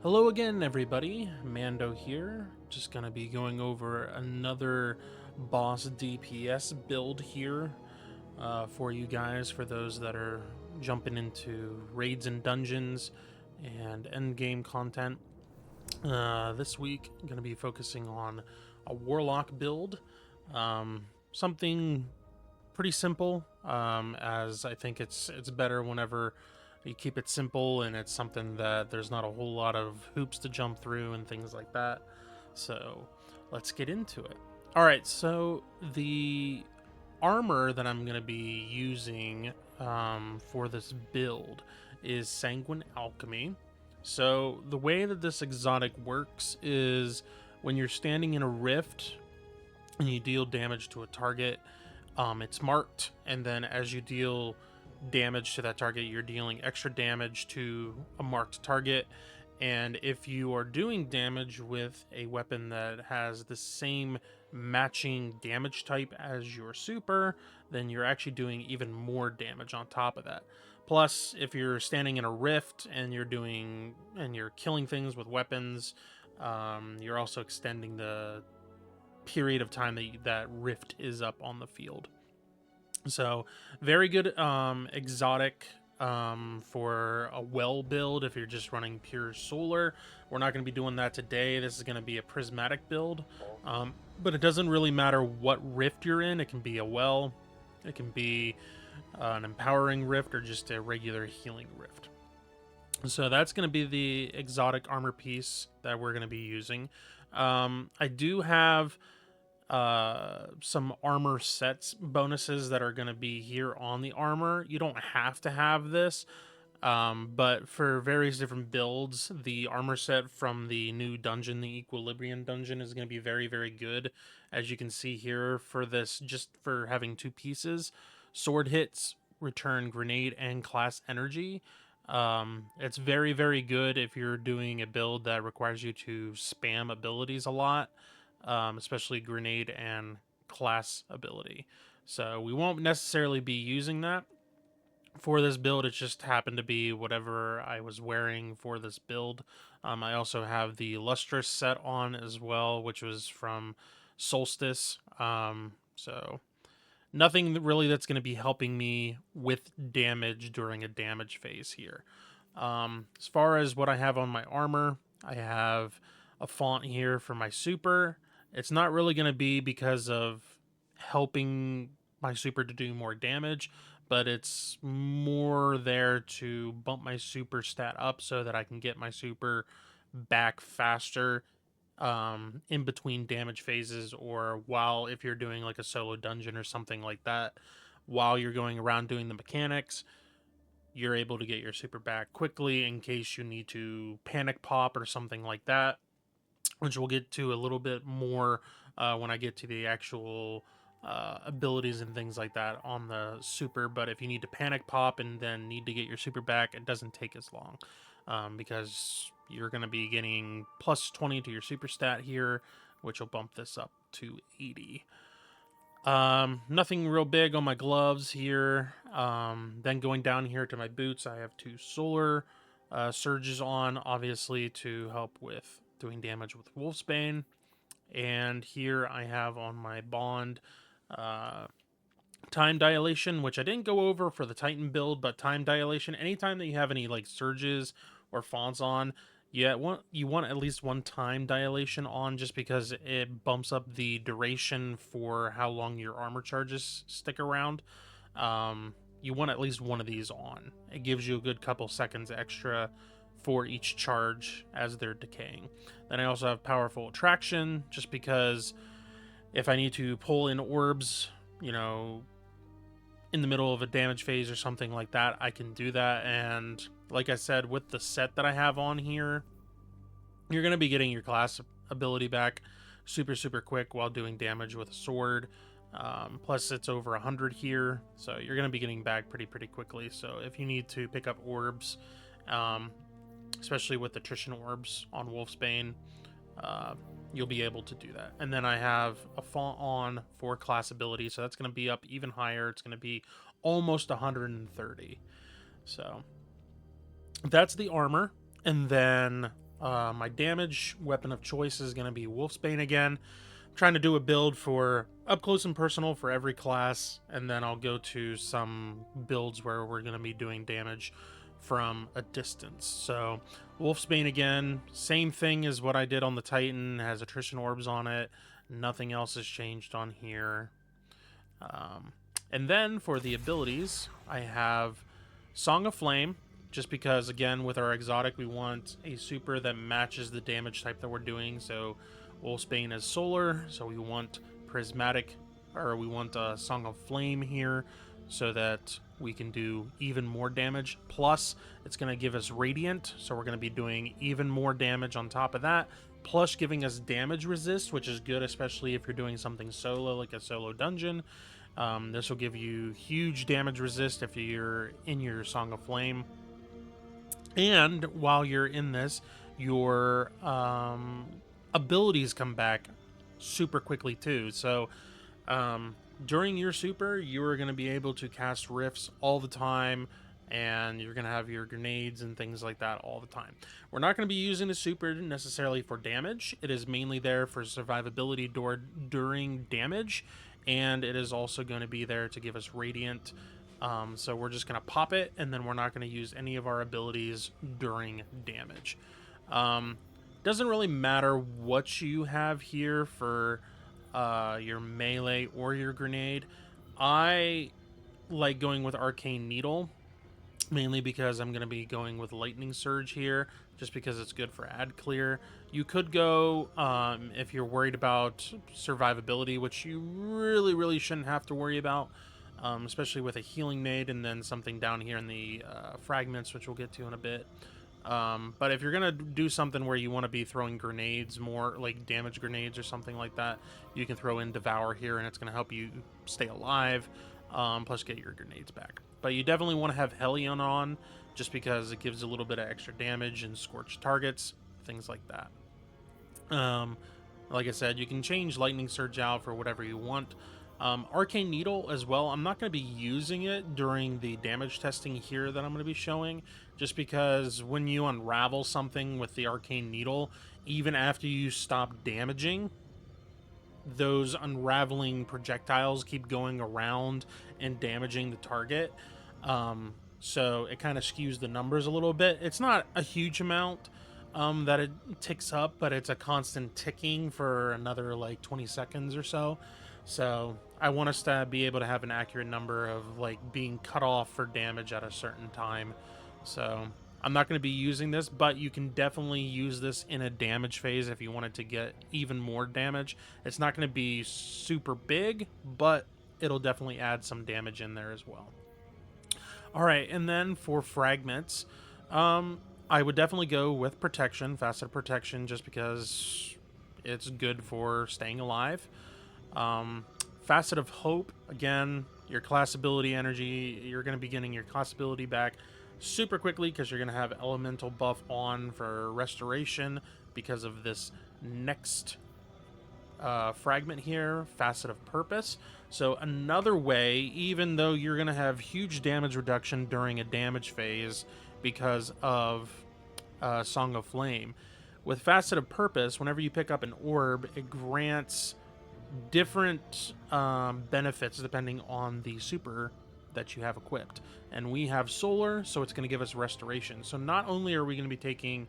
Hello again, everybody. Mando here. Just gonna be going over another boss DPS build here for you guys, for those that are jumping into raids and dungeons and end game content. This week, I'm gonna be focusing on a Warlock build. Something pretty simple, as I think it's better whenever you keep it simple and it's something that there's not a whole lot of hoops to jump through and things like that. So let's get into it. All right, so the armor that I'm going to be using for this build is Sanguine Alchemy. So the way that this exotic works is when you're standing in a rift and you deal damage to a target, it's marked, and then as you deal damage to that target, you're dealing extra damage to a marked target. And if you are doing damage with a weapon that has the same matching damage type as your super, then you're actually doing even more damage on top of that. Plus, if you're standing in a rift and you're killing things with weapons, you're also extending the period of time that rift is up on the field. So very good exotic for a well build if you're just running pure solar. We're not going to be doing that today. This is going to be a prismatic build, but it doesn't really matter what rift you're in. It can be a well, it can be an empowering rift, or just a regular healing rift. So that's going to be the exotic armor piece that we're going to be using. I do have some armor sets bonuses that are going to be here on the armor. You don't have to have this, but for various different builds, the armor set from the new dungeon, the Equilibrium dungeon, is going to be very, very good. As you can see here, for this, just for having two pieces, sword hits return grenade and class energy. It's very, very good if you're doing a build that requires you to spam abilities a lot. Especially grenade and class ability. So we won't necessarily be using that for this build. It just happened to be whatever I was wearing for this build. I also have the Lustrous set on as well, which was from Solstice. So nothing really that's going to be helping me with damage during a damage phase here. As far as what I have on my armor, I have a font here for my super. It's not really going to be because of helping my super to do more damage, but it's more there to bump my super stat up so that I can get my super back faster in between damage phases, or while, if you're doing like a solo dungeon or something like that, while you're going around doing the mechanics, you're able to get your super back quickly in case you need to panic pop or something like that, which we'll get to a little bit more when I get to the actual abilities and things like that on the super. But if you need to panic pop and then need to get your super back, it doesn't take as long, because you're going to be getting plus 20 to your super stat here, which will bump this up to 80. Nothing real big on my gloves here. Then going down here to my boots, I have two solar surges on, obviously to help with doing damage with Wolfsbane. And here I have on my bond time dilation, which I didn't go over for the Titan build, but time dilation, anytime that you have any like surges or fonts on, you want at least one time dilation on, just because it bumps up the duration for how long your armor charges stick around. You want at least one of these on. It gives you a good couple seconds extra for each charge as they're decaying. Then I also have powerful attraction, just because if I need to pull in orbs, in the middle of a damage phase or something like that, I can do that. And like I said, with the set that I have on here, you're going to be getting your class ability back super, super quick while doing damage with a sword. Plus it's over 100 here, so you're going to be getting back pretty quickly. So if you need to pick up orbs, especially with attrition orbs on Wolfsbane, you'll be able to do that. And then I have a font on for class ability, so that's going to be up even higher. It's going to be almost 130. So that's the armor. And then My damage weapon of choice is going to be Wolfsbane again. I'm trying to do a build for up close and personal for every class, and then I'll go to some builds where we're going to be doing damage from a distance. So Wolfsbane again, same thing as what I did on the Titan, has attrition orbs on it. Nothing else has changed on here. And then for the abilities, I have Song of Flame, just because, again, with our exotic, we want a super that matches the damage type that we're doing. So Wolfsbane is solar, so we want prismatic, or we want a Song of Flame here so that we can do even more damage. Plus, it's going to give us radiant, so we're going to be doing even more damage on top of that. Plus giving us damage resist, which is good, especially if you're doing something solo, like a solo dungeon. This will give you huge damage resist if you're in your Song of Flame. And while you're in this, your abilities come back super quickly too. So during your super, you are going to be able to cast rifts all the time, and you're going to have your grenades and things like that all the time. We're not going to be using the super necessarily for damage. It is mainly there for survivability during damage, and it is also going to be there to give us radiant. So we're just going to pop it, and then we're not going to use any of our abilities during damage. Doesn't really matter what you have here for your melee or your grenade. I like going with Arcane Needle, mainly because I'm going to be going with Lightning Surge here, just because it's good for ad clear. You could go, if you're worried about survivability, which you really shouldn't have to worry about, especially with a healing nade and then something down here in the fragments, which we'll get to in a bit. But if you're going to do something where you want to be throwing grenades, more like damage grenades or something like that, you can throw in Devour here, and it's going to help you stay alive, plus get your grenades back. But you definitely want to have Hellion on, just because it gives a little bit of extra damage and scorched targets, things like that. Like I said, you can change Lightning Surge out for whatever you want. Arcane Needle as well, I'm not going to be using it during the damage testing here that I'm going to be showing, just because when you unravel something with the Arcane Needle, even after you stop damaging, those unraveling projectiles keep going around and damaging the target. So it kind of skews the numbers a little bit. It's not a huge amount that it ticks up, but it's a constant ticking for another like 20 seconds or so. So I want us to be able to have an accurate number of like being cut off for damage at a certain time. So I'm not going to be using this, but you can definitely use this in a damage phase if you wanted to get even more damage. It's not going to be super big, but it'll definitely add some damage in there as well. All right, and then for fragments, I would definitely go with protection, faceted protection, just because it's good for staying alive. Facet of Hope, again, your class ability energy, you're going to be getting your class ability back super quickly because you're going to have elemental buff on for restoration because of this next fragment here, Facet of Purpose. So another way, even though you're going to have huge damage reduction during a damage phase because of Song of Flame, with Facet of Purpose, whenever you pick up an orb, it grants different benefits depending on the super that you have equipped. And we have Solar, so it's going to give us restoration. So not only are we going to be taking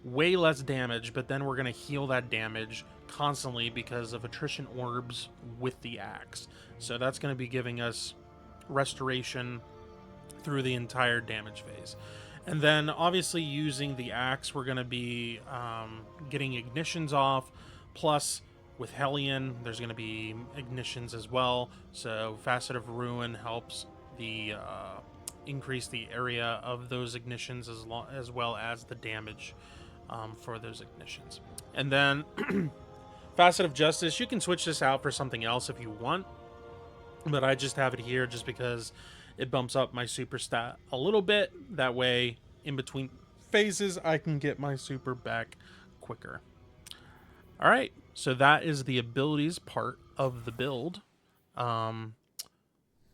way less damage, but then we're going to heal that damage constantly because of attrition orbs with the axe. So that's going to be giving us restoration through the entire damage phase. And then obviously using the axe, we're going to be getting ignitions off. Plus with Hellion, there's going to be ignitions as well. So Facet of Ruin helps the increase the area of those ignitions as well as the damage for those ignitions. And then Facet of Justice, you can switch this out for something else if you want, but I just have it here just because it bumps up my super stat a little bit. That way, in between phases, I can get my super back quicker. All right, so that is the abilities part of the build.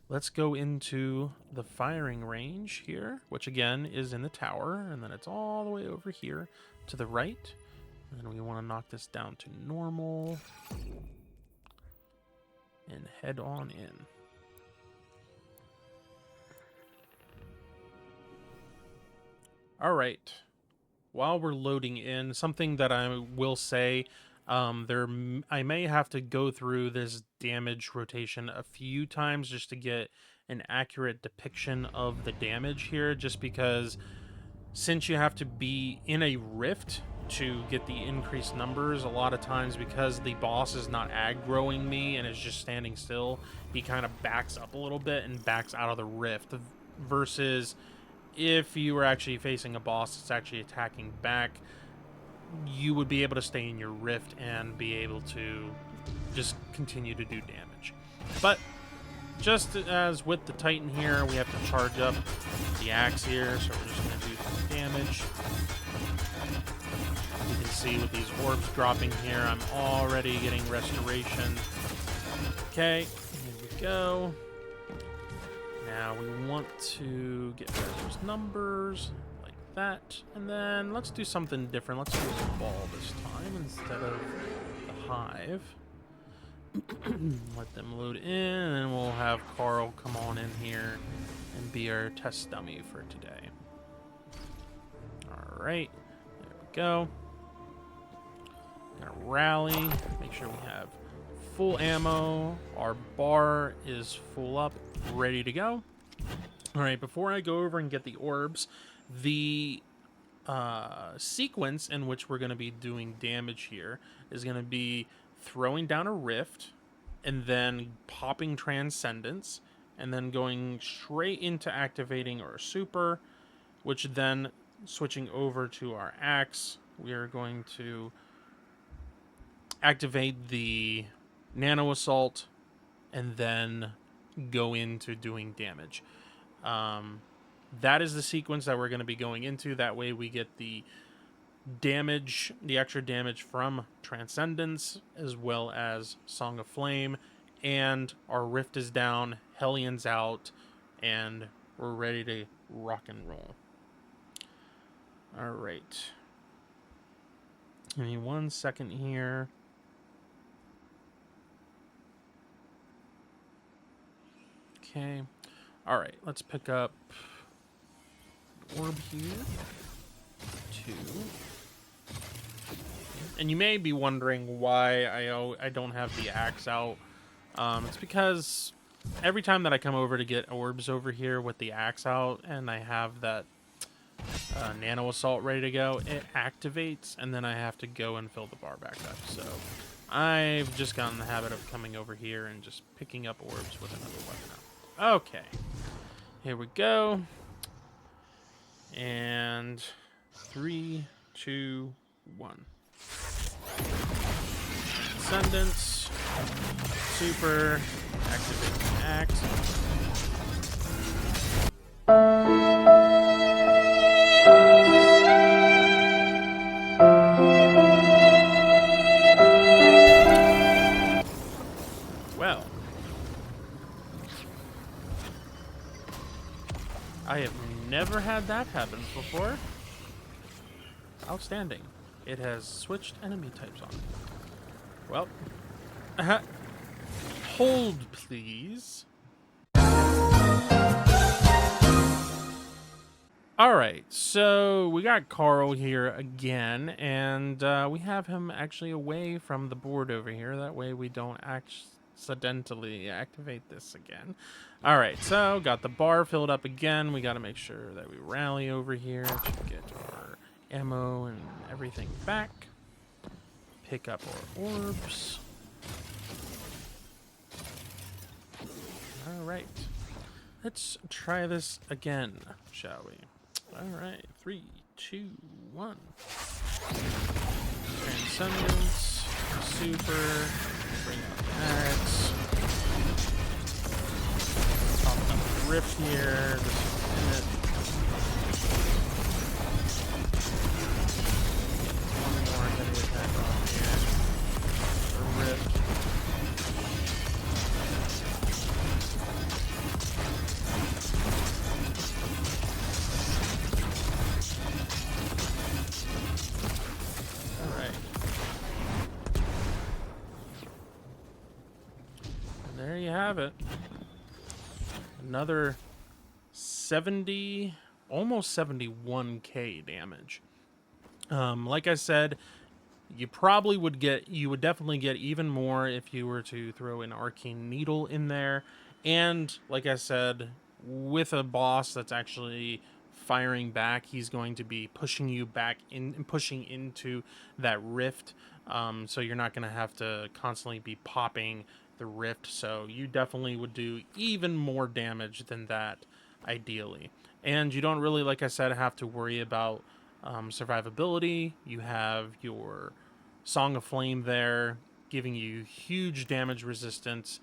let's go into the firing range here, which again is in the tower, and then it's all the way over here to the right. And then we want to knock this down to normal and head on in. All right. While we're loading in, something that I will say, I may have to go through this damage rotation a few times just to get an accurate depiction of the damage here, just because since you have to be in a rift to get the increased numbers, a lot of times because the boss is not aggroing me and is just standing still, he kind of backs up a little bit and backs out of the rift, versus if you were actually facing a boss that's actually attacking back, you would be able to stay in your rift and be able to just continue to do damage. But just as with the Titan here, we have to charge up the axe here, so we're just going to do some damage. You can see with these orbs dropping here, I'm already getting restoration. Okay, here we go. Now we want to get rid of those numbers like that, and then let's do something different. Let's do a ball this time instead of the hive. Let them load in, and then we'll have Carl come on in here and be our test dummy for today. All right, there we go. Gonna rally, make sure we have full ammo. Our bar is full up, ready to go. All right, before I go over and get the orbs, the sequence in which we're going to be doing damage here is going to be throwing down a rift and then popping Transcendence and then going straight into activating our super, which then switching over to our axe, we are going to activate the Nano Assault and then go into doing damage. That is the sequence that we're going to be going into. That way we get the damage, the extra damage from Transcendence, as well as Song of Flame, and our Rift is down, Hellion's out, and we're ready to rock and roll. All right. Give me 1 second here. Okay. All right, let's pick up orb here. 2. And you may be wondering why I don't have the axe out. It's because every time that I come over to get orbs over here with the axe out and I have that Nano Assault ready to go, it activates and then I have to go and fill the bar back up. So I've just gotten the habit of coming over here and just picking up orbs with another weapon out. Okay, here we go. And 3, 2, 1. Ascendance, super, activate the axe. Well, I have never had that happen before. Outstanding. It has switched enemy types on. Well, hold please. Alright, so we got Carl here again, and we have him actually away from the board over here. That way we don't accidentally activate this again. Alright, so got the bar filled up again. We got to make sure that we rally over here to get our ammo and everything back. Pick up our orbs. Alright, let's try this again, shall we? Alright, 3, 2, 1. Transcendence, super, bring out the axe. Pop up the rift here, just in it. One more heavy attack on here. The rift. you have it. Another 70, almost 71k damage. Like I said, you probably would definitely get even more if you were to throw an Arcane Needle in there. And like I said, with a boss that's actually firing back, he's going to be pushing you back in and pushing into that rift. So you're not going to have to constantly be popping the rift. So you definitely would do even more damage than that, ideally. And you don't really, like I said, have to worry about survivability. You have your Song of Flame there, giving you huge damage resistance,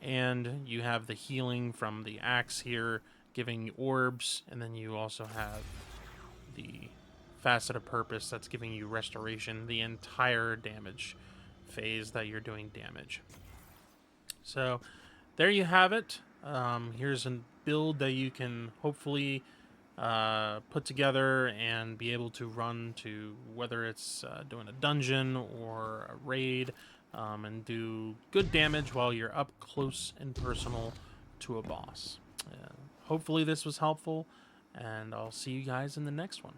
and you have the healing from the axe here, giving you orbs, and then you also have the Facet of Purpose that's giving you restoration the entire damage phase that you're doing damage. So there you have it. Here's a build that you can hopefully put together and be able to run to, whether it's doing a dungeon or a raid, and do good damage while you're up close and personal to a boss. Hopefully this was helpful, and I'll see you guys in the next one.